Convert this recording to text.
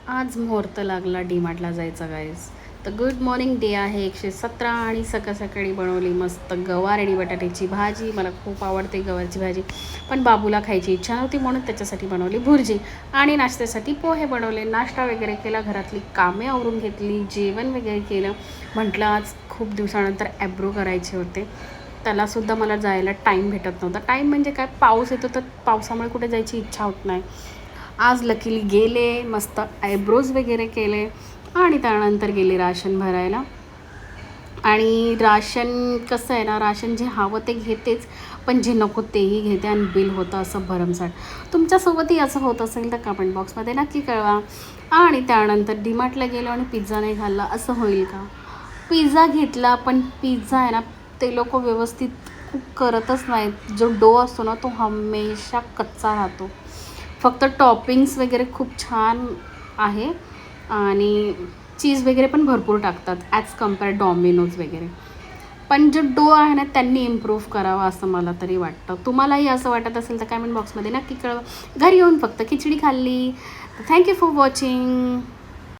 आज मुहूर्त लागला डीमार्टला जायचा गाईज. तर गुड मॉर्निंग डे आहे 117 आणि सकाळ सकाळी बनवली मस्त गवार आणि बटाट्याची भाजी. मला खूप आवडते गवारची भाजी, पण बाबूला खायची इच्छा नव्हती म्हणून त्याच्यासाठी बनवली भुर्जी. आणि नाश्त्यासाठी पोहे बनवले. नाश्ता वगैरे केला, घरातली कामे आवरून घेतली, जेवण वगैरे केलं. म्हटलं आज खूप दिवसानंतर ॲब्रो करायचे होते, त्यालासुद्धा मला जायला टाईम भेटत नव्हता. टाईम म्हणजे काय, पाऊस येतो तर पावसामुळे कुठे जायची इच्छा होत नाही. आज लकीली गेले, मस्त आयब्रोज वगैरे केले आणि त्यानंतर गेले राशन भरायला. आणि राशन कसं आहे ना, राशन जे हवं ते घेतेच, पण जे नको तेही घेते आणि बिल होतं असं भरमसाठ. तुमच्यासोबतही असं होत असेल तर कमेंट बॉक्समध्ये नक्की कळवा. आणि त्यानंतर डीमार्टला गेलो आणि पिझ्झा नाही खाल्ला, असं होईल का? पिझ्झा घेतला, पण पिझ्झा आहे ना, ते लोक व्यवस्थित कुक करतच नाहीत. जो डो असतो ना तो हमेशा कच्चा राहतो. फक्त टॉपिंग्स वगैरे खूप छान आहे आणि चीज वगैरे पण भरपूर टाकतात ॲज कम्पेअर डॉमिनोज वगैरे. पण जो डो आहे ना त्यांनी इम्प्रूव्ह करावा असं मला तरी वाटतं. तुम्हालाही असं वाटत असेल तर कमेंट बॉक्समध्ये नक्की कळवा. घरी येऊन फक्त खिचडी खाल्ली. Thank you for watching.